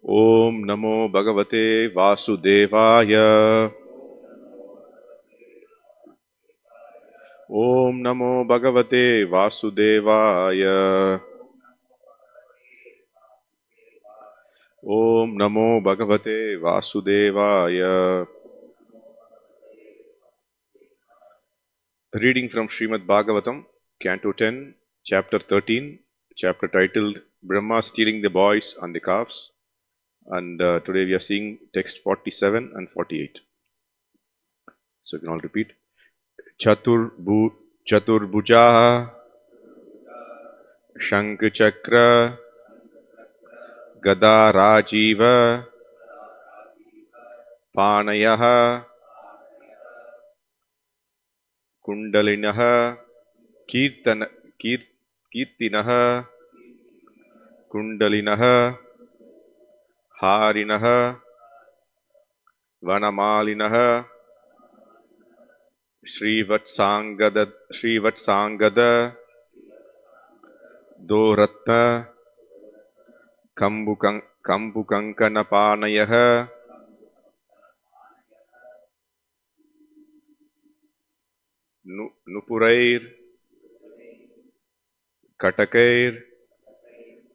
Om Namo Bhagavate Vasudevaya. Om Namo Bhagavate Vasudevaya. Om Namo Bhagavate Vasudevaya. Reading from Srimad Bhagavatam, Canto 10, Chapter 13, chapter titled Brahma Stealing the Boys and the Calves. And today we are seeing text 47 and 48. So you can all repeat. Chaturbhuja Shankchakra Gada Rajiva Panayaha Kundalinaha Kirtinaha Kundalinaha Harinaha Vanamalinaha Srivatsangada Doratna Kambukankanapanayah Nupurair Katakair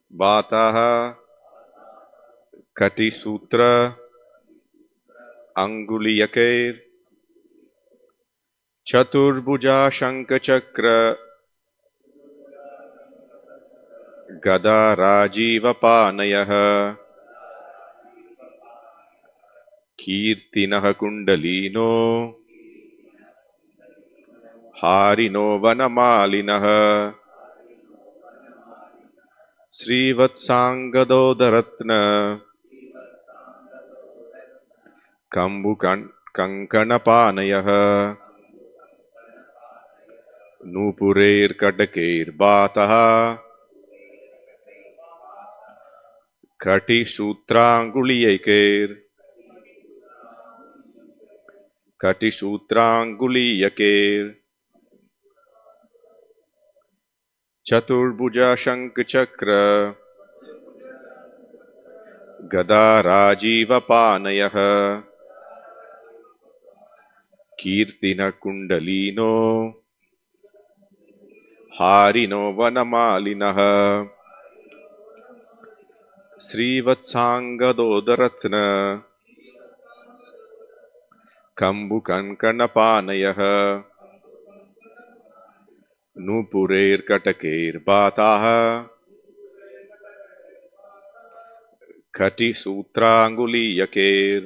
Bataha Kati Sutra Anguliyakair Chaturbhuja Shankachakra Gada Rajiva Panayah Kirtinaha Kundalino Harino Vanamalinaha Srivatsangadodaratna Kankanapanayah Nupureir Katakeir Bataha Kati Sutranguliyakair Chaturbhuja Shankchakra Gada Rajiva Panayah Kirtina Kundalino Harino Vanamalinaha Srivatsangadodaratna Kambukankanapanayah Nupureir Katakeir Bataha Kati Sutranguliyakair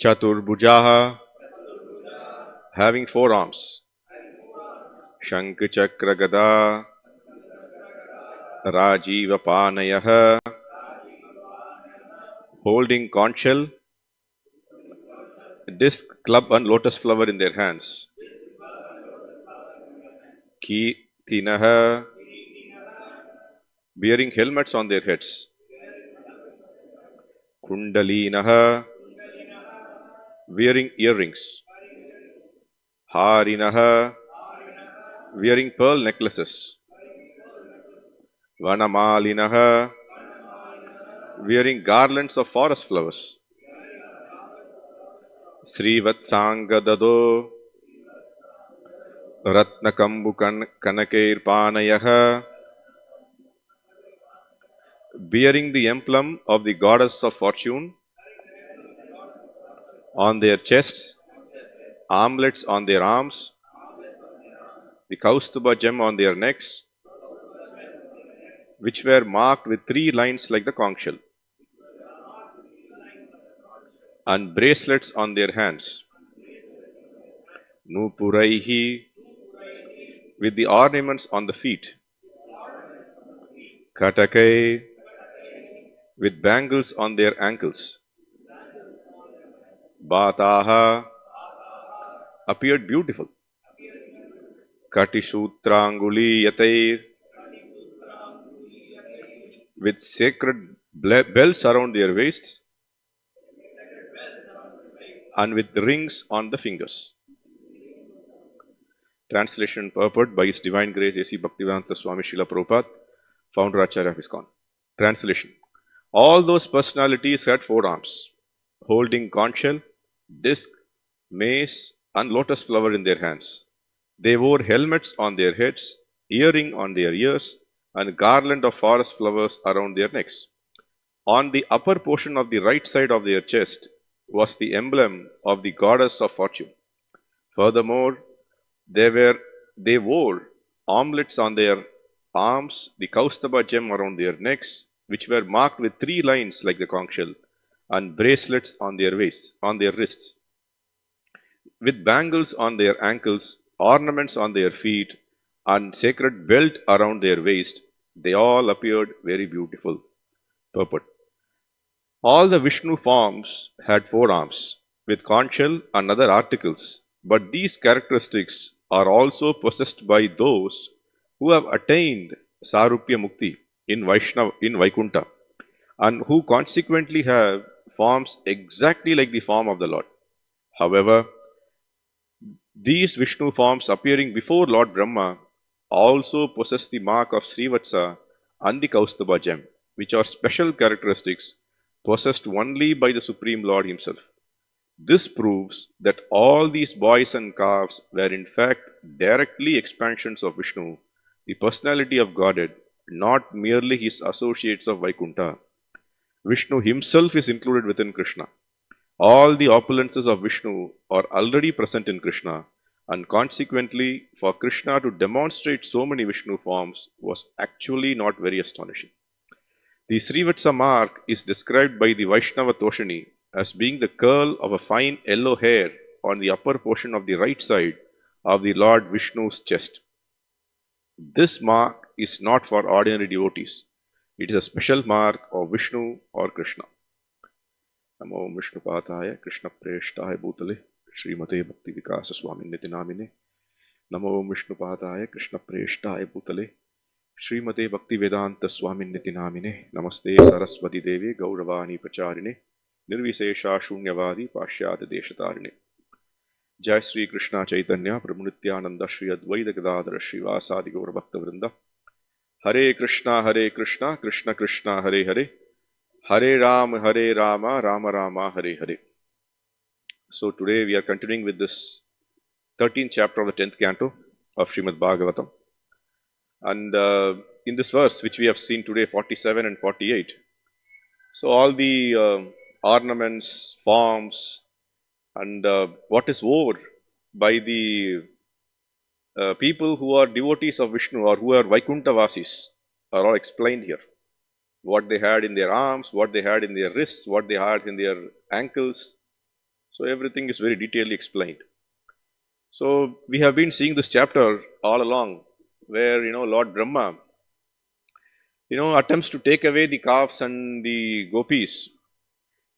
Chaturbhujaha, having four arms. Shankchakra Gada Rajiva Panayah, holding conch shell, disc, club and lotus flower in their hands. Kirtinaha, bearing helmets on their heads. Kundalinaha, wearing earrings. Harinaha, wearing pearl necklaces. Vanamalinaha, wearing garlands of forest flowers. Srivatsangadado, Ratnakambu Kanakair Panayaha, bearing the emblem of the goddess of fortune on their chests, armlets on their arms, the Kaustuba gem on their necks, which were marked with 3 lines like the conch shell, and bracelets on their hands. Nupuraihi, with the ornaments on the feet. Katakai, with bangles on their ankles. Bataha, appeared beautiful. Katisutranguli Yatair, with sacred bells around their waists and with rings on the fingers. Translation and purport by His Divine Grace A.C. Bhaktivedanta Swami Srila Prabhupada, founder Acharya of ISKCON. Translation. All those personalities had 4 arms, holding conch shell, disc, mace and lotus flower in their hands. They wore helmets on their heads, earring on their ears, and garland of forest flowers around their necks. On the upper portion of the right side of their chest was the emblem of the goddess of fortune. Furthermore, they wore armlets on their arms, the Kaustubha gem around their necks, which were marked with 3 lines like the conch shell, and bracelets on their wrists, with bangles on their ankles, ornaments on their feet, and sacred belt around their waist. They all appeared very beautiful. Purport. All the Vishnu forms had 4 arms, with conch shell and other articles, but these characteristics are also possessed by those who have attained Sarupya Mukti in Vaikuntha, and who consequently have forms exactly like the form of the Lord. However, these Vishnu forms appearing before Lord Brahma also possess the mark of Srivatsa and the Kaustubha gem, which are special characteristics possessed only by the Supreme Lord Himself. This proves that all these boys and calves were in fact directly expansions of Vishnu, the personality of Godhead, not merely His associates of Vaikuntha. Vishnu Himself is included within Krishna. All the opulences of Vishnu are already present in Krishna, and consequently, for Krishna to demonstrate so many Vishnu forms was actually not very astonishing. The Srivatsa mark is described by the Vaishnava Toshani as being the curl of a fine yellow hair on the upper portion of the right side of the Lord Vishnu's chest. This mark is not for ordinary devotees. It is a special mark of Vishnu or Krishna. Namo Vishnu Padaya Krishna Preshtaya Bhutale Srimate Bhakti Vikasa Swami Niti Namine. Namo Vishnu Padaya Krishna Preshtaya Bhutale Srimate Bhakti Vedanta Swami Niti Namine. Namaste Saraswati Devi Gauravani Pacharine Nirvisesha Shunyavadi Pashyata Deshatarine. Jai Sri Krishna Chaitanya Prabhu Nityananda Shri Advaita Gadadhara Shri Vasadi Gaura Bhakta Vrinda. Hare Krishna Krishna Krishna Hare Hare, Hare Rama Rama Rama Hare Hare. So today we are continuing with this 13th chapter of the 10th canto of Srimad Bhagavatam. And in this verse which we have seen today, 47 and 48, so all the ornaments, forms, and what is wore by the people who are devotees of Vishnu or who are Vaikuntha Vasis are all explained here. What they had in their arms, what they had in their wrists, what they had in their ankles. So everything is very detailedly explained. So we have been seeing this chapter all along where, Lord Brahma, attempts to take away the calves and the gopis,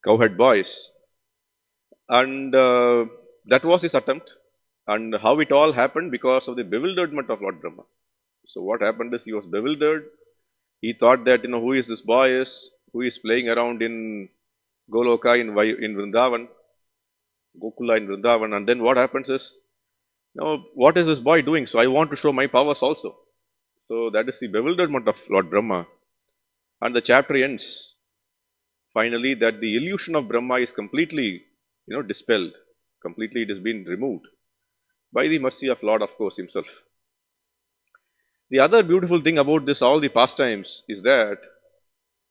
cowhead boys. And that was his attempt. And how it all happened because of the bewilderment of Lord Brahma. So what happened is he was bewildered. He thought that, who is this boy is, who is playing around in Goloka in Vrindavan, Gokula in Vrindavan, and then what happens is, what is this boy doing? So I want to show my powers also. So that is the bewilderment of Lord Brahma. And the chapter ends finally that the illusion of Brahma is completely, dispelled. Completely it has been removed by the mercy of Lord, of course, himself. The other beautiful thing about this, all the pastimes, is that,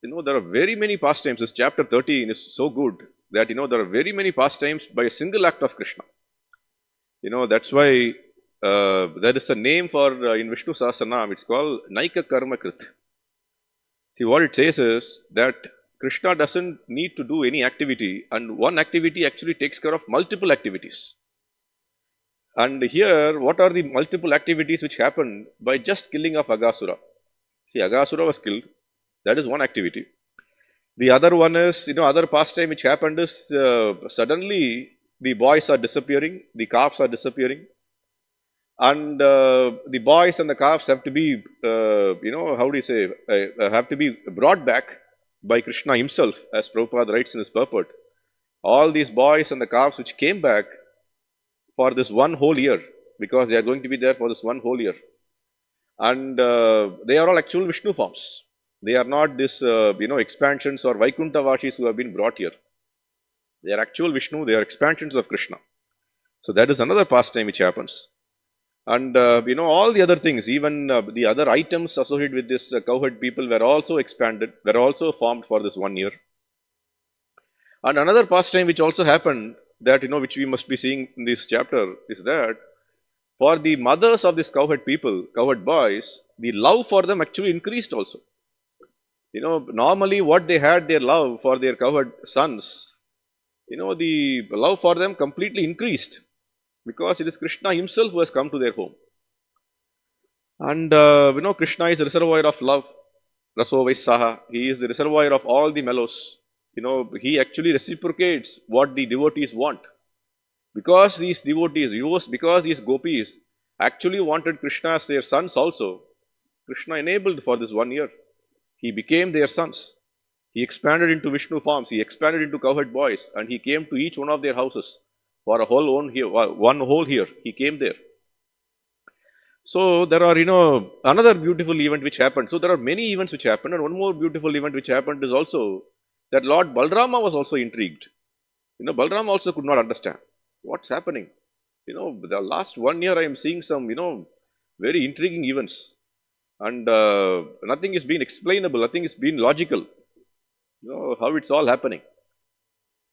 there are very many pastimes. This chapter 13 is so good that, there are very many pastimes by a single act of Krishna. That's why there is a name for, in Vishnu Sahasranam, it's called Naika Karma Krit. See, what it says is that Krishna doesn't need to do any activity, and one activity actually takes care of multiple activities. And here, what are the multiple activities which happened by just killing of Aghasura? See, Aghasura was killed. That is one activity. The other one is, other pastime which happened is suddenly the boys are disappearing, the calves are disappearing. And the boys and the calves have to be, have to be brought back by Krishna himself, as Prabhupada writes in his purport. All these boys and the calves which came back for this one whole year, because they are going to be there for this one whole year. And they are all actual Vishnu forms. They are not this, expansions or Vaikuntha Vashis who have been brought here. They are actual Vishnu, they are expansions of Krishna. So that is another pastime which happens. And, all the other things, even the other items associated with this cowherd people were also expanded, were also formed for this 1 year. And another pastime which also happened, that, which we must be seeing in this chapter, is that for the mothers of these cowherd people, cowherd boys, the love for them actually increased also. Normally what they had, their love for their cowherd sons, the love for them completely increased, because it is Krishna himself who has come to their home. And, Krishna is the reservoir of love, Raso Vaisaha. He is the reservoir of all the mellows. He actually reciprocates what the devotees want. Because these devotees, because these gopis actually wanted Krishna as their sons also, Krishna enabled for this 1 year. He became their sons. He expanded into Vishnu forms. He expanded into cowherd boys, and he came to each one of their houses for a one whole year. He came there. So there are, another beautiful event which happened. So there are many events which happened, and one more beautiful event which happened is also that Lord Balrama was also intrigued. Balrama also could not understand what's happening. The last 1 year I am seeing some, very intriguing events. And nothing is being explainable, nothing is being logical. How it's all happening.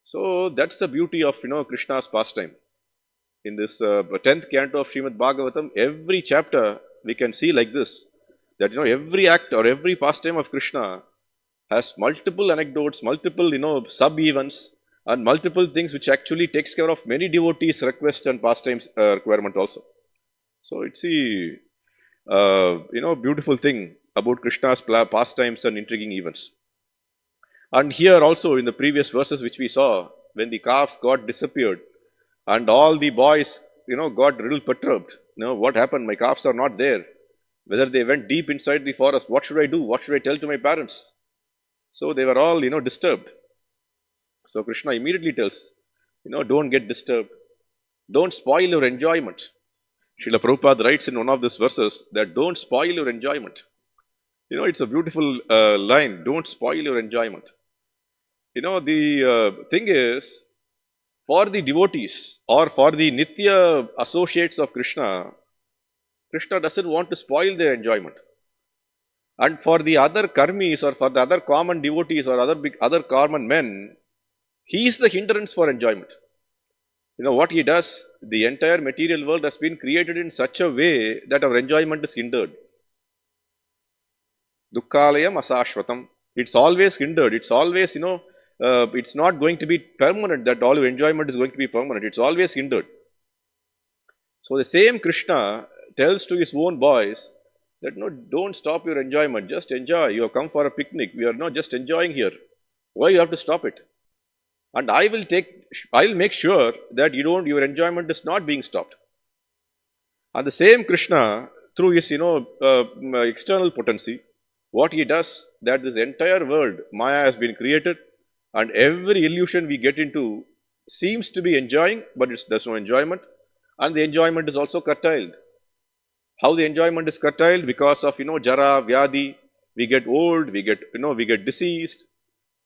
So that's the beauty of, Krishna's pastime. In this 10th canto of Srimad Bhagavatam, every chapter we can see like this, that, every act or every pastime of Krishna has multiple anecdotes, multiple, sub-events, and multiple things which actually takes care of many devotees' request and pastimes requirement also. So it's the, beautiful thing about Krishna's pastimes and intriguing events. And here also in the previous verses which we saw, when the calves got disappeared and all the boys, got a little perturbed. What happened? My calves are not there. Whether they went deep inside the forest, what should I do? What should I tell to my parents? So they were all, disturbed. So Krishna immediately tells, don't get disturbed. Don't spoil your enjoyment. Srila Prabhupada writes in one of these verses that don't spoil your enjoyment. It's a beautiful line, don't spoil your enjoyment. The thing is, for the devotees or for the Nitya associates of Krishna, Krishna doesn't want to spoil their enjoyment. And for the other karmis or for the other common devotees or other common men, he is the hindrance for enjoyment. What he does, the entire material world has been created in such a way that our enjoyment is hindered. Dukkhalayam asashvatam. It's always hindered. It's always, it's not going to be permanent, that all your enjoyment is going to be permanent. It's always hindered. So the same Krishna tells to his own boys that, don't stop your enjoyment. Just enjoy. You have come for a picnic. We are not just enjoying here. Why you have to stop it? And I will make sure that your enjoyment is not being stopped. And the same Krishna, through his, external potency, what he does, that this entire world, Maya, has been created, And every illusion we get into seems to be enjoying, but there's no enjoyment. And the enjoyment is also curtailed. How the enjoyment is curtailed? Because of, jara, vyadi. We get old, we get diseased.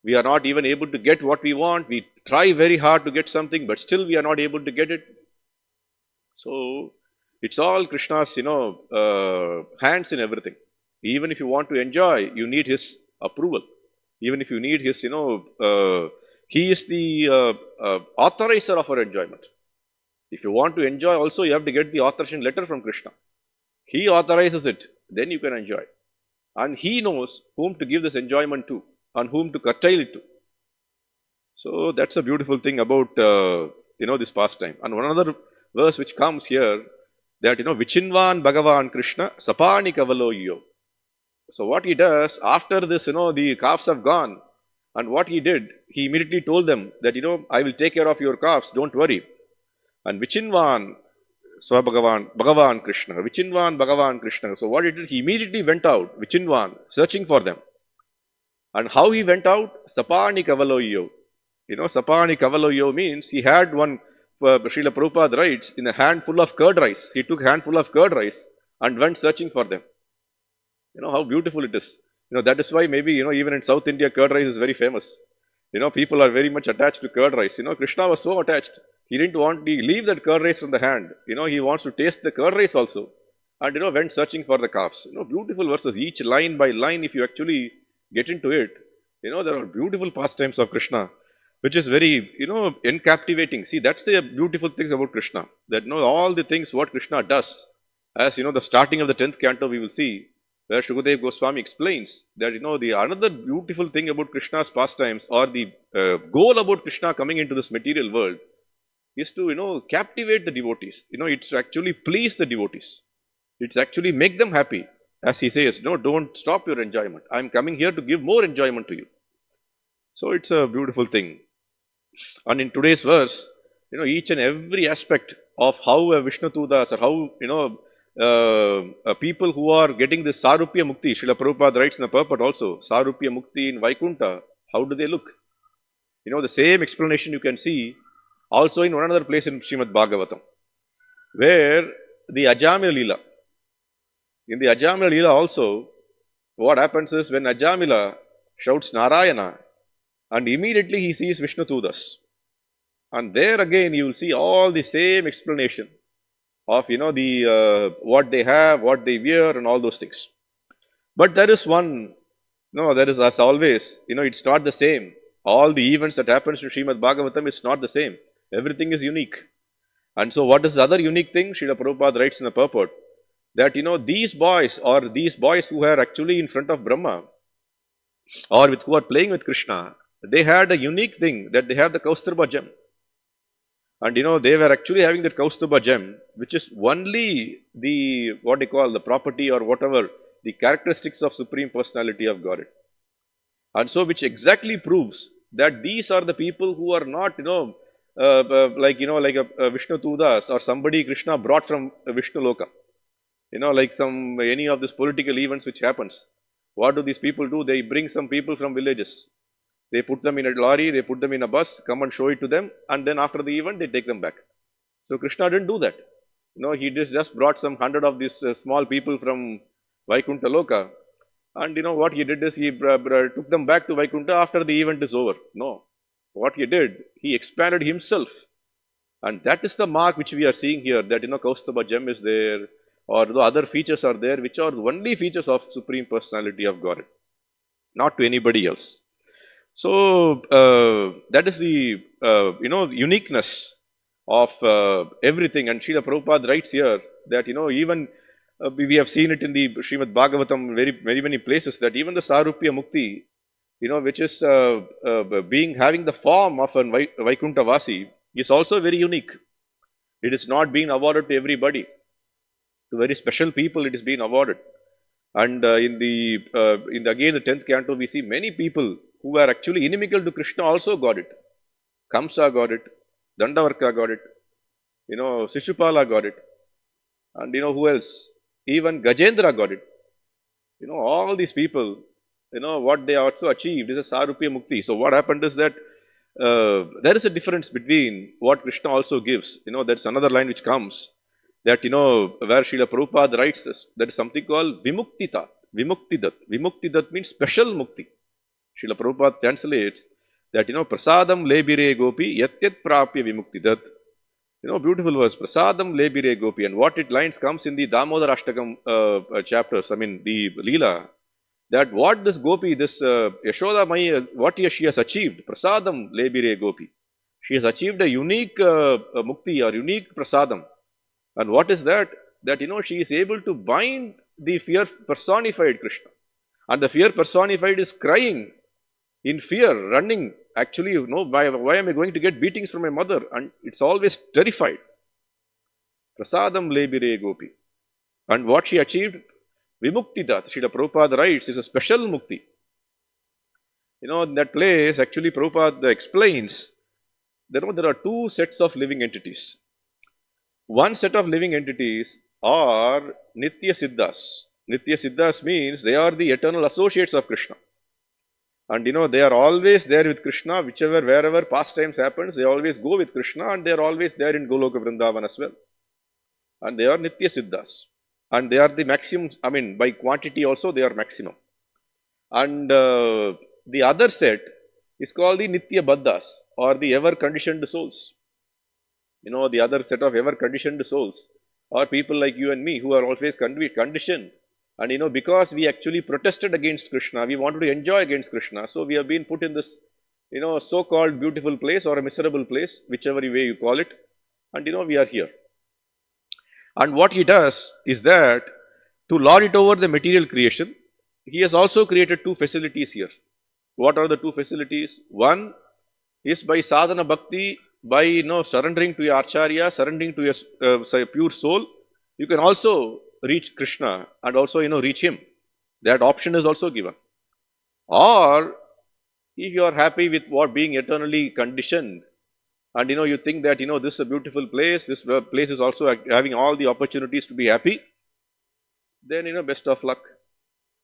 We are not even able to get what we want. We try very hard to get something, but still we are not able to get it. So, it's all Krishna's, hands in everything. Even if you want to enjoy, you need his approval. Even if you need his, he is the authorizer of our enjoyment. If you want to enjoy also, you have to get the authorization letter from Krishna. He authorizes it, then you can enjoy. And he knows whom to give this enjoyment to and whom to curtail it to. So that's a beautiful thing about, this pastime. And one other verse which comes here, that, Vichinvan Bhagavan Krishna Sapani Kavaloyo. So what he does, after this, the calves have gone, and what he did, he immediately told them that, I will take care of your calves, don't worry. And Vichinvan Bhagavan Krishna, Vichinvan Bhagavan Krishna. So what he did, he immediately went out, Vichinvan, searching for them. And how he went out? Sapani Kavaloyo. Sapani Kavaloyo means he had one, Srila Prabhupada writes, in a handful of curd rice. He took a handful of curd rice and went searching for them. How beautiful it is. That is why maybe, even in South India, curd rice is very famous. People are very much attached to curd rice. Krishna was so attached. He didn't want to leave that curd rice from the hand. He wants to taste the curd rice also. And, went searching for the calves. Beautiful verses. Each line by line, if you actually get into it, there are beautiful pastimes of Krishna, which is very, encaptivating. See, that's the beautiful things about Krishna. That, all the things what Krishna does. As, the starting of the 10th canto, we will see, where Shukadev Goswami explains that, the another beautiful thing about Krishna's pastimes, or the goal about Krishna coming into this material world, is to, captivate the devotees. It's to actually please the devotees. It's actually make them happy. As he says, don't stop your enjoyment. I'm coming here to give more enjoyment to you. So it's a beautiful thing. And in today's verse, each and every aspect of how Vishnutudas, or how, people who are getting this Sarupya Mukti, Srila Prabhupada writes in the purport also, Sarupya Mukti in Vaikunta, how do they look? The same explanation you can see also in one other place in Srimad Bhagavatam, where the Ajamila Leela, in the Ajamila Leela also, what happens is when Ajamila shouts Narayana, and immediately he sees Vishnutudas. And there again you will see all the same explanation of, what they have, what they wear, and all those things. But there is one, there is, as always, it's not the same. All the events that happens to Srimad Bhagavatam is not the same. Everything is unique. And so what is the other unique thing? Srila Prabhupada writes in the purport, that, these boys who are actually in front of Brahma, or who are playing with Krishna, they had a unique thing, that they have the Kaustubha gem. And, they were actually having that Kaustubha gem, which is only the, what they call, the property or whatever, the characteristics of Supreme Personality of Godhead. And so, which exactly proves that these are the people who are not, like a Vishnutudas, or somebody Krishna brought from Vishnu Loka. Like any of these political events which happens. What do these people do? They bring some people from villages. They put them in a lorry, they put them in a bus, come and show it to them, and then after the event, they take them back. So Krishna didn't do that. He just brought some 100 of these small people from Vaikuntha Loka. And what he did is he took them back to Vaikuntha after the event is over. No. What he did, he expanded himself. And that is the mark which we are seeing here, that Kaustubha gem is there, or the other features are there, which are the only features of Supreme Personality of Godhead, not to anybody else. So that is the uniqueness of everything. And Srila Prabhupada writes here that even we have seen it in the Srimad Bhagavatam very many places, that even the Sarupya Mukti, which is having the form of a Vaikuntha Vasi, is also very unique. It is not being awarded to everybody. To very special people it is being awarded. And in the again the 10th canto, we see many people who were actually inimical to Krishna also got it. Kamsa got it, Dandavarka got it, Sishupala got it, and who else? Even Gajendra got it. All these people, what they also achieved is a Sarupya Mukti. So what happened is that there is a difference between what Krishna also gives. There's another line which comes that, where Srila Prabhupada writes this, there is something called Vimuktita, Vimuktidat. Vimuktidat means special mukti. Srila Prabhupada translates that, Prasadam lebire gopi yatyat prapya vimuktidat. Beautiful verse, Prasadam lebire gopi. And what it lines comes in the Damodar Ashtakam chapters, the Leela, that what this gopi, this Yashoda Mai, what she has achieved, Prasadam lebire gopi. She has achieved a unique mukti or unique prasadam. And what is that? That, she is able to bind the fear personified Krishna. And the fear personified is crying in fear, running. Actually, why am I going to get beatings from my mother? And it's always terrified. Prasadam lebire gopi. And what she achieved, Vimuktidat, Srila Prabhupada writes, is a special mukti. In that place, actually, Prabhupada explains that there are two sets of living entities. One set of living entities are Nitya Siddhas. Nitya Siddhas means they are the eternal associates of Krishna. And they are always there with Krishna, wherever pastimes happens, they always go with Krishna and they are always there in Goloka Vrindavan as well. And they are Nitya Siddhas. And they are the maximum, by quantity also they are maximum. And the other set is called the Nitya Baddhas, or the ever conditioned souls. The other set of ever conditioned souls are people like you and me who are always conditioned. And because we actually protested against Krishna, we wanted to enjoy against Krishna, so we have been put in this, so-called beautiful place or a miserable place, whichever way you call it. And we are here. And what he does is that to lord it over the material creation, he has also created two facilities here. What are the two facilities? One is by sadhana bhakti, by surrendering to your acharya, surrendering to your pure soul, you can also reach Krishna and also reach him. That option is also given. Or if you are happy with what being eternally conditioned, and you think that this is a beautiful place, this place is also having all the opportunities to be happy, then best of luck.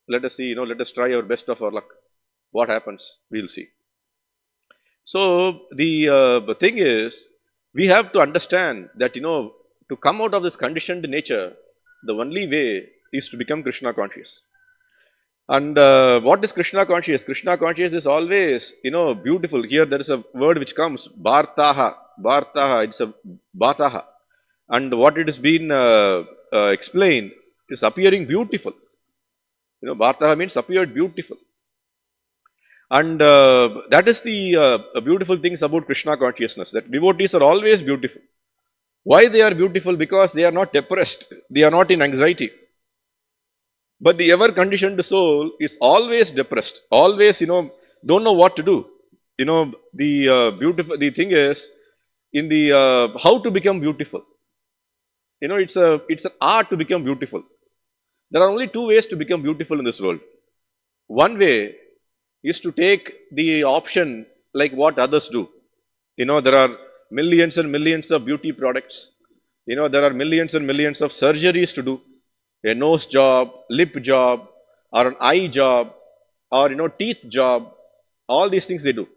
Let us see, let us try our best of our luck. What happens, we'll see. So the thing is, we have to understand that to come out of this conditioned nature, the only way is to become Krishna conscious. And what is Krishna conscious? Krishna conscious is always, beautiful. Here there is a word which comes, Bhartaha. Bhartaha, it's a Bhataha. And what it has been explained is appearing beautiful. Bhartaha means appeared beautiful. And that is the beautiful things about Krishna consciousness, that devotees are always beautiful. Why they are beautiful? Because they are not depressed. They are not in anxiety. But the ever conditioned soul is always depressed, always, don't know what to do. The thing is, in the, how to become beautiful. It's an art to become beautiful. There are only two ways to become beautiful in this world. One way is to take the option like what others do. There are millions and millions of beauty products. There are millions and millions of surgeries to do. A nose job, lip job, or an eye job, or teeth job. All these things they do.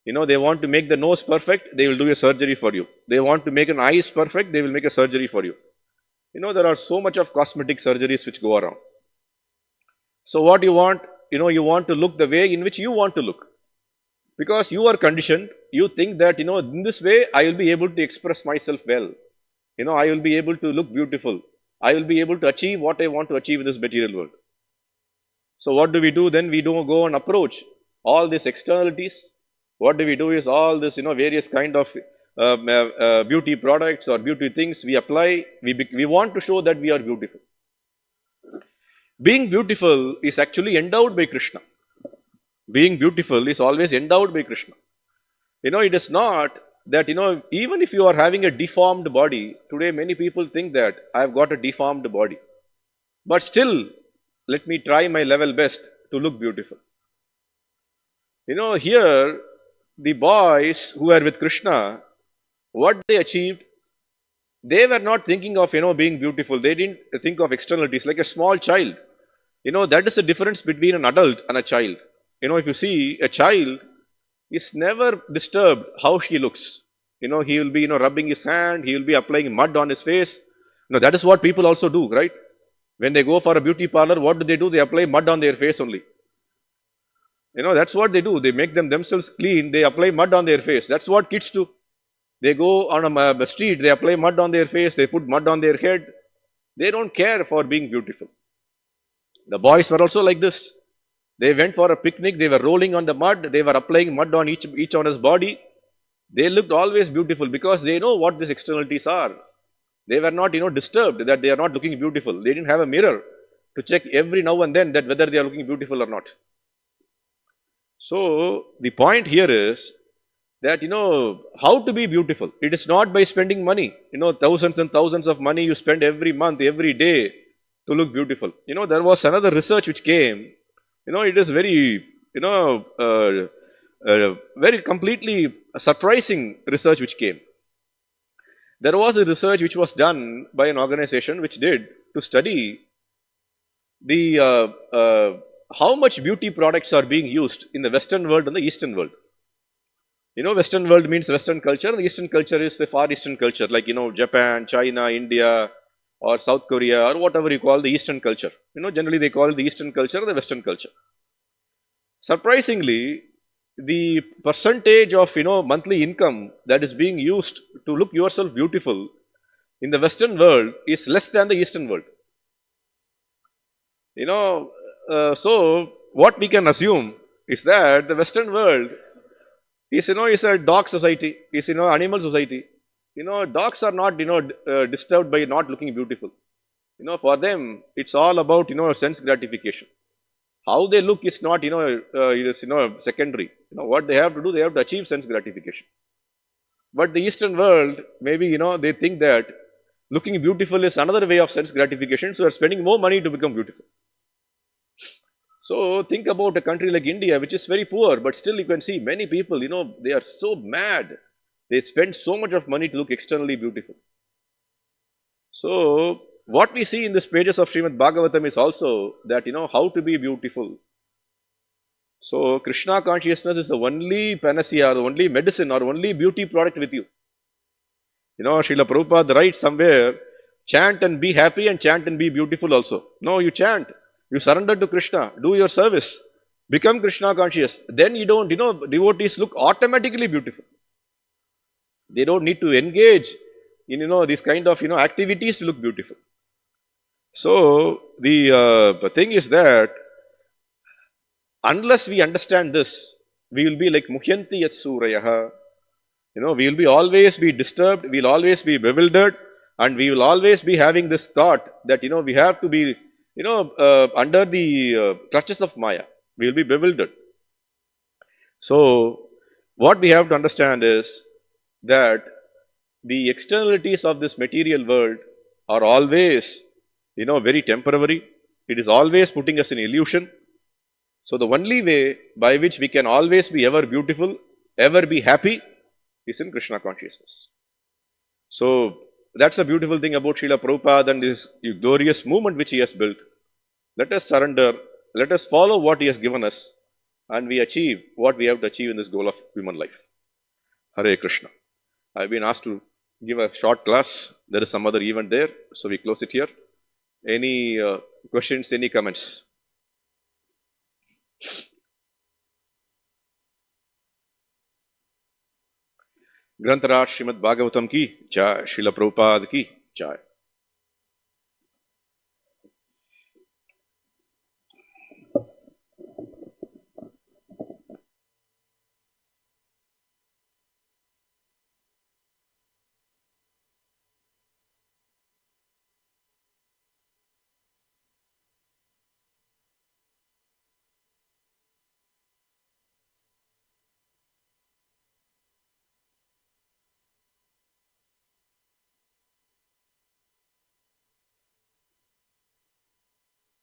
They want to make the nose perfect, they will do a surgery for you. They want to make an eyes perfect, they will make a surgery for you. There are so much of cosmetic surgeries which go around. So what you want, you want to look the way in which you want to look. Because you are conditioned, you think that, in this way, I will be able to express myself well. I will be able to look beautiful. I will be able to achieve what I want to achieve in this material world. So what do? Then we don't go and approach all these externalities. What do? Is all this, various kind of beauty products or beauty things we apply. We want to show that we are beautiful. Being beautiful is actually endowed by Krishna. Being beautiful is always endowed by Krishna. It is not that, even if you are having a deformed body, today many people think that I have got a deformed body. But still, let me try my level best to look beautiful. Here, the boys who are with Krishna, what they achieved, they were not thinking of, being beautiful. They didn't think of externalities. Like a small child, That is the difference between an adult and a child. If you see a child is never disturbed how she looks. He will be, rubbing his hand, he will be applying mud on his face. That is what people also do, right? When they go for a beauty parlor, what do? They apply mud on their face only. That's what they do. They make themselves clean, they apply mud on their face. That's what kids do. They go on a street, they apply mud on their face, they put mud on their head. They don't care for being beautiful. The boys were also like this. They went for a picnic, they were rolling on the mud, they were applying mud on each on his body. They looked always beautiful because they know what these externalities are. They were not, disturbed that they are not looking beautiful. They didn't have a mirror to check every now and then that whether they are looking beautiful or not. So, the point here is that, how to be beautiful. It is not by spending money. Thousands and thousands of money you spend every month, every day to look beautiful. There was another research which came. It is very, very completely surprising research which came. There was a research which was done by an organization which did to study the how much beauty products are being used in the Western world and the Eastern world. Western world means Western culture, and the Eastern culture is the Far Eastern culture, like, Japan, China, India, or South Korea, or whatever you call the Eastern culture. Generally they call it the Eastern culture or the Western culture. Surprisingly, the percentage of, monthly income that is being used to look yourself beautiful in the Western world is less than the Eastern world. So what we can assume is that the Western world is, is a dog society, is, animal society. Dogs are not, disturbed by not looking beautiful. For them, it's all about, sense gratification. How they look is not, it is, secondary. What they have to do, they have to achieve sense gratification. But the Eastern world, maybe, they think that looking beautiful is another way of sense gratification, so they are spending more money to become beautiful. So think about a country like India, which is very poor, but still you can see many people, they are so mad. They spend so much of money to look externally beautiful. So what we see in these pages of Srimad Bhagavatam is also that, how to be beautiful. So Krishna consciousness is the only panacea, the only medicine or only beauty product with you. Srila Prabhupada writes somewhere, chant and be happy and chant and be beautiful also. No, you chant. You surrender to Krishna, do your service, become Krishna conscious. Then you don't, devotees look automatically beautiful. They don't need to engage in, these kind of, activities to look beautiful. So, the thing is that unless we understand this, we will be like Muhyanti yat Surayaha. We will be always be disturbed, we will always be bewildered, and we will always be having this thought that, we have to be, under the clutches of Maya. We will be bewildered. So, what we have to understand is that the externalities of this material world are always, very temporary. It is always putting us in illusion. So, the only way by which we can always be ever beautiful, ever be happy, is in Krishna consciousness. So, that's a beautiful thing about Srila Prabhupada and this glorious movement which he has built. Let us surrender, let us follow what he has given us, and we achieve what we have to achieve in this goal of human life. Hare Krishna. I have been asked to give a short class. There is some other event there, so we close it here. Any questions, any comments? ग्रंथराज Shrimad Bhagavatam की जय, श्रील प्रभुपाद की जय.